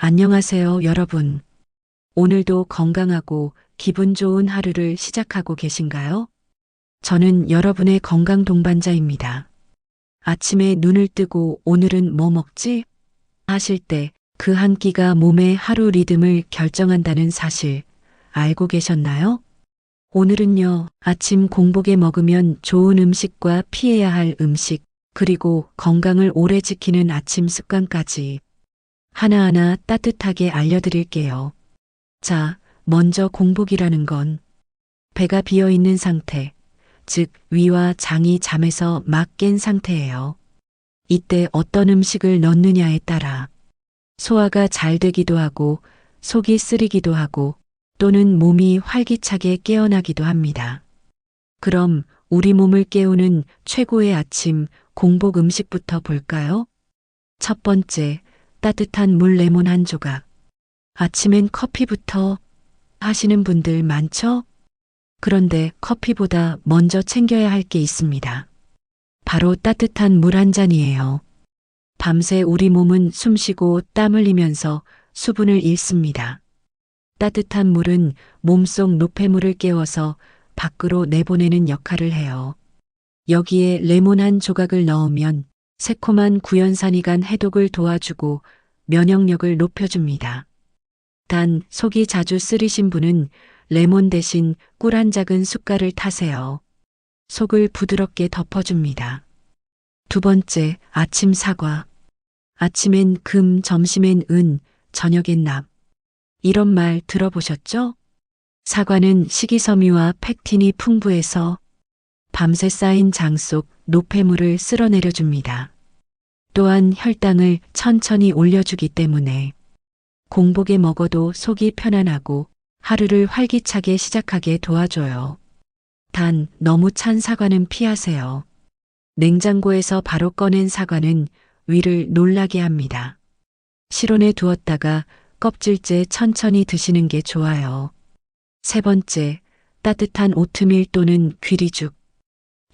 안녕하세요, 여러분. 오늘도 건강하고 기분 좋은 하루를 시작하고 계신가요? 저는 여러분의 건강 동반자입니다. 아침에 눈을 뜨고 오늘은 뭐 먹지? 하실 때 그 한 끼가 몸의 하루 리듬을 결정한다는 사실 알고 계셨나요? 오늘은요, 아침 공복에 먹으면 좋은 음식과 피해야 할 음식, 그리고 건강을 오래 지키는 아침 습관까지 하나하나 따뜻하게 알려드릴게요. 자, 먼저 공복이라는 건 배가 비어 있는 상태, 즉 위와 장이 잠에서 막 깬 상태예요. 이때 어떤 음식을 넣느냐에 따라 소화가 잘 되기도 하고 속이 쓰리기도 하고 또는 몸이 활기차게 깨어나기도 합니다. 그럼 우리 몸을 깨우는 최고의 아침 공복 음식부터 볼까요? 첫 번째, 따뜻한 물 레몬 한 조각. 아침엔 커피부터 하시는 분들 많죠? 그런데 커피보다 먼저 챙겨야 할 게 있습니다. 바로 따뜻한 물 한 잔이에요. 밤새 우리 몸은 숨쉬고 땀 흘리면서 수분을 잃습니다. 따뜻한 물은 몸속 노폐물을 깨워서 밖으로 내보내는 역할을 해요. 여기에 레몬 한 조각을 넣으면 새콤한 구연산이 해독을 도와주고 면역력을 높여줍니다. 단 속이 자주 쓰리신 분은 레몬 대신 꿀 한 작은 숟갈을 타세요. 속을 부드럽게 덮어줍니다. 두 번째, 아침 사과. 아침엔 금, 점심엔 은, 저녁엔 납. 이런 말 들어보셨죠? 사과는 식이섬유와 팩틴이 풍부해서 밤새 쌓인 장 속 노폐물을 쓸어내려줍니다. 또한 혈당을 천천히 올려주기 때문에 공복에 먹어도 속이 편안하고 하루를 활기차게 시작하게 도와줘요. 단 너무 찬 사과는 피하세요. 냉장고에서 바로 꺼낸 사과는 위를 놀라게 합니다. 실온에 두었다가 껍질째 천천히 드시는 게 좋아요. 세 번째, 따뜻한 오트밀 또는 귀리죽.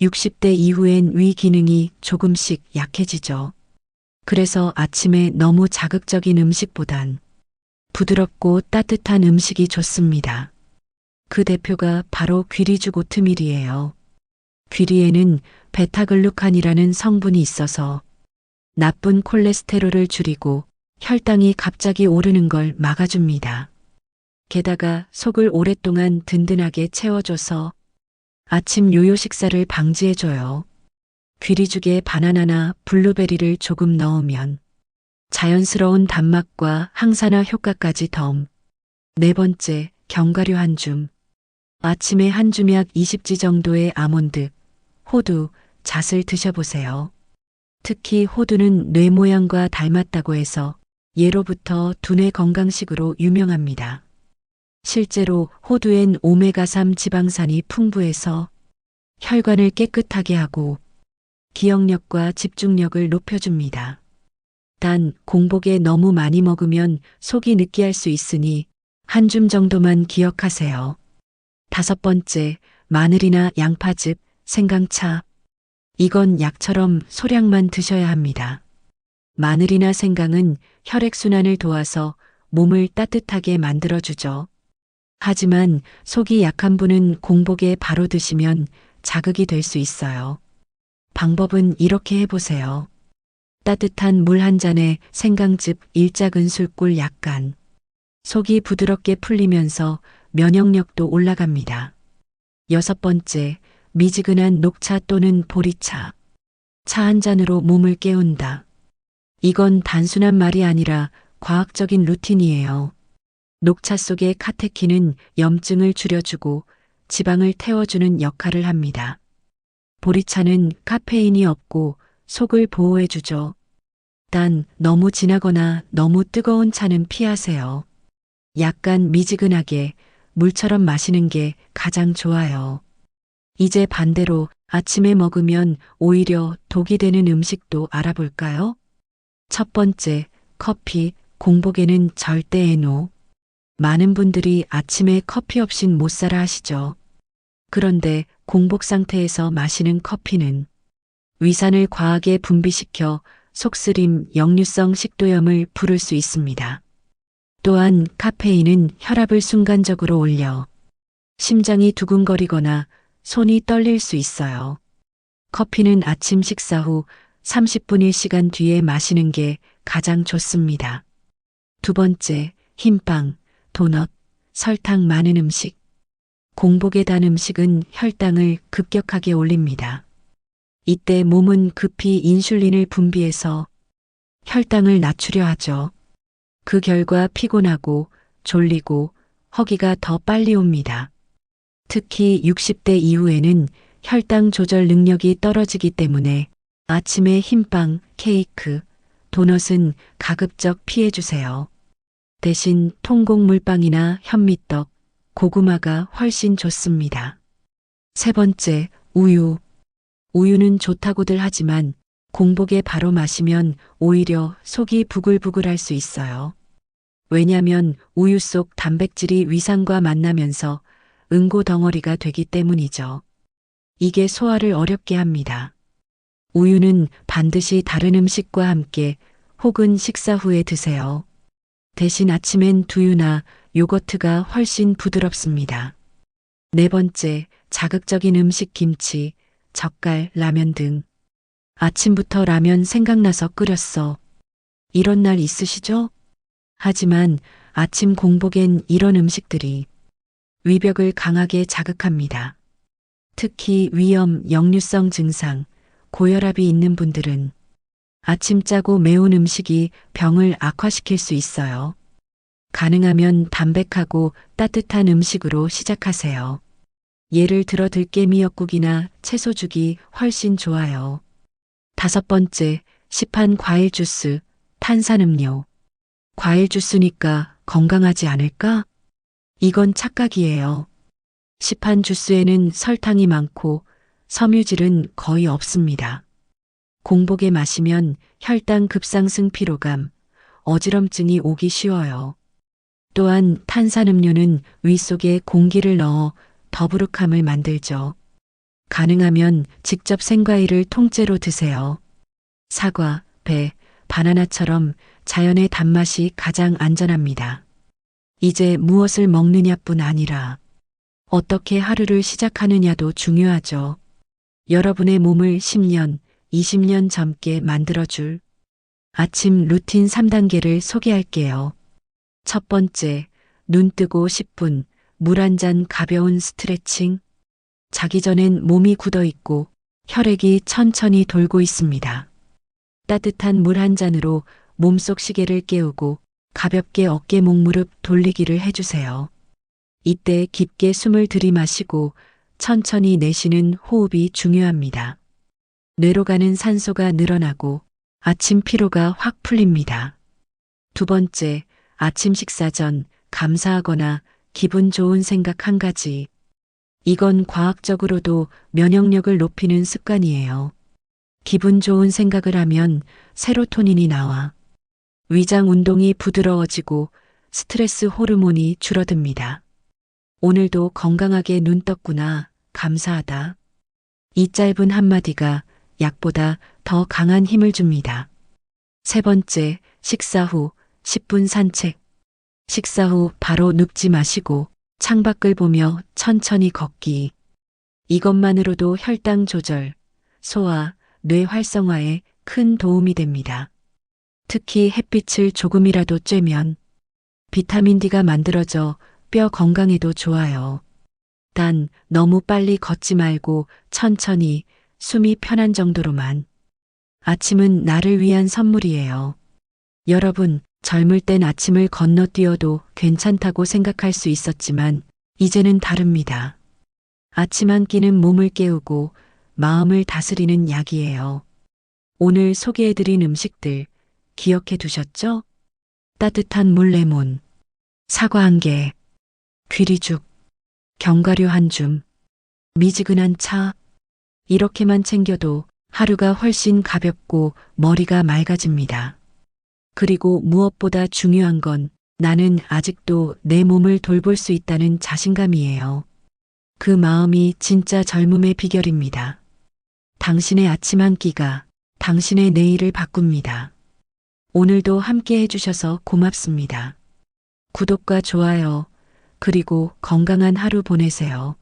60대 이후엔 위 기능이 조금씩 약해지죠. 그래서 아침에 너무 자극적인 음식보단 부드럽고 따뜻한 음식이 좋습니다. 그 대표가 바로 귀리죽 오트밀이에요. 귀리에는 베타글루칸이라는 성분이 있어서 나쁜 콜레스테롤을 줄이고 혈당이 갑자기 오르는 걸 막아줍니다. 게다가 속을 오랫동안 든든하게 채워줘서 아침 요요 식사를 방지해줘요. 귀리죽에 바나나나 블루베리를 조금 넣으면 자연스러운 단맛과 항산화 효과까지 덤. 네 번째, 견과류 한 줌. 아침에 한 줌약 20지 정도의 아몬드, 호두, 잣을 드셔보세요. 특히 호두는 뇌 모양과 닮았다고 해서 예로부터 두뇌 건강식으로 유명합니다. 실제로 호두엔 오메가3 지방산이 풍부해서 혈관을 깨끗하게 하고 기억력과 집중력을 높여줍니다. 단 공복에 너무 많이 먹으면 속이 느끼할 수 있으니 한 줌 정도만 기억하세요. 다섯 번째, 마늘이나 양파즙, 생강차. 이건 약처럼 소량만 드셔야 합니다. 마늘이나 생강은 혈액순환을 도와서 몸을 따뜻하게 만들어주죠. 하지만 속이 약한 분은 공복에 바로 드시면 자극이 될 수 있어요. 방법은 이렇게 해보세요. 따뜻한 물 한 잔에 생강즙 1작은술꼴 약간. 속이 부드럽게 풀리면서 면역력도 올라갑니다. 여섯 번째, 미지근한 녹차 또는 보리차. 차 한 잔으로 몸을 깨운다. 이건 단순한 말이 아니라 과학적인 루틴이에요. 녹차 속의 카테킨은 염증을 줄여주고 지방을 태워주는 역할을 합니다. 보리차는 카페인이 없고 속을 보호해주죠. 단 너무 진하거나 너무 뜨거운 차는 피하세요. 약간 미지근하게 물처럼 마시는 게 가장 좋아요. 이제 반대로 아침에 먹으면 오히려 독이 되는 음식도 알아볼까요? 첫 번째, 커피, 공복에는 절대 NO. 많은 분들이 아침에 커피 없인 못 살아 하시죠. 그런데 공복 상태에서 마시는 커피는 위산을 과하게 분비시켜 속쓰림, 역류성 식도염을 부를 수 있습니다. 또한 카페인은 혈압을 순간적으로 올려 심장이 두근거리거나 손이 떨릴 수 있어요. 커피는 아침 식사 후 30분 1시간 뒤에 마시는 게 가장 좋습니다. 두 번째, 흰빵, 도넛, 설탕 많은 음식. 공복에 단 음식은 혈당을 급격하게 올립니다. 이때 몸은 급히 인슐린을 분비해서 혈당을 낮추려 하죠. 그 결과 피곤하고 졸리고 허기가 더 빨리 옵니다. 특히 60대 이후에는 혈당 조절 능력이 떨어지기 때문에 아침에 흰빵, 케이크, 도넛은 가급적 피해주세요. 대신 통곡물빵이나 현미떡, 고구마가 훨씬 좋습니다. 세 번째, 우유. 우유는 좋다고들 하지만 공복에 바로 마시면 오히려 속이 부글부글할 수 있어요. 왜냐면 우유 속 단백질이 위산과 만나면서 응고 덩어리가 되기 때문이죠. 이게 소화를 어렵게 합니다. 우유는 반드시 다른 음식과 함께 혹은 식사 후에 드세요. 대신 아침엔 두유나 요거트가 훨씬 부드럽습니다. 네 번째, 자극적인 음식 김치, 젓갈, 라면 등. 아침부터 라면 생각나서 끓였어. 이런 날 있으시죠? 하지만 아침 공복엔 이런 음식들이 위벽을 강하게 자극합니다. 특히 위염, 역류성 증상, 고혈압이 있는 분들은 아침 짜고 매운 음식이 병을 악화시킬 수 있어요. 가능하면 담백하고 따뜻한 음식으로 시작하세요. 예를 들어 들깨미역국이나 채소죽이 훨씬 좋아요. 다섯 번째, 시판 과일 주스, 탄산음료. 과일 주스니까 건강하지 않을까? 이건 착각이에요. 시판 주스에는 설탕이 많고 섬유질은 거의 없습니다. 공복에 마시면 혈당 급상승 피로감, 어지럼증이 오기 쉬워요. 또한 탄산음료는 위 속에 공기를 넣어 더부룩함을 만들죠. 가능하면 직접 생과일을 통째로 드세요. 사과, 배, 바나나처럼 자연의 단맛이 가장 안전합니다. 이제 무엇을 먹느냐뿐 아니라 어떻게 하루를 시작하느냐도 중요하죠. 여러분의 몸을 10년, 20년 젊게 만들어줄 아침 루틴 3단계를 소개할게요. 첫 번째, 눈 뜨고 10분, 물 한 잔 가벼운 스트레칭. 자기 전엔 몸이 굳어 있고 혈액이 천천히 돌고 있습니다. 따뜻한 물 한 잔으로 몸속 시계를 깨우고 가볍게 어깨 목 무릎 돌리기를 해주세요. 이때 깊게 숨을 들이마시고 천천히 내쉬는 호흡이 중요합니다. 뇌로 가는 산소가 늘어나고 아침 피로가 확 풀립니다. 두 번째, 아침 식사 전 감사하거나 기분 좋은 생각 한 가지. 이건 과학적으로도 면역력을 높이는 습관이에요. 기분 좋은 생각을 하면 세로토닌이 나와 위장 운동이 부드러워지고 스트레스 호르몬이 줄어듭니다. 오늘도 건강하게 눈 떴구나. 감사하다. 이 짧은 한마디가 약보다 더 강한 힘을 줍니다. 세 번째, 식사 후 10분 산책. 식사 후 바로 눕지 마시고 창밖을 보며 천천히 걷기. 이것만으로도 혈당 조절, 소화, 뇌 활성화에 큰 도움이 됩니다. 특히 햇빛을 조금이라도 쬐면 비타민 D가 만들어져 뼈 건강에도 좋아요. 단 너무 빨리 걷지 말고 천천히 숨이 편한 정도로만. 아침은 나를 위한 선물이에요. 여러분, 젊을 땐 아침을 건너뛰어도 괜찮다고 생각할 수 있었지만 이제는 다릅니다. 아침 한 끼는 몸을 깨우고 마음을 다스리는 약이에요. 오늘 소개해드린 음식들 기억해 두셨죠? 따뜻한 물 레몬, 사과 한 개, 귀리죽, 견과류 한 줌, 미지근한 차. 이렇게만 챙겨도 하루가 훨씬 가볍고 머리가 맑아집니다. 그리고 무엇보다 중요한 건 나는 아직도 내 몸을 돌볼 수 있다는 자신감이에요. 그 마음이 진짜 젊음의 비결입니다. 당신의 아침 한 끼가 당신의 내일을 바꿉니다. 오늘도 함께 해주셔서 고맙습니다. 구독과 좋아요, 그리고 건강한 하루 보내세요.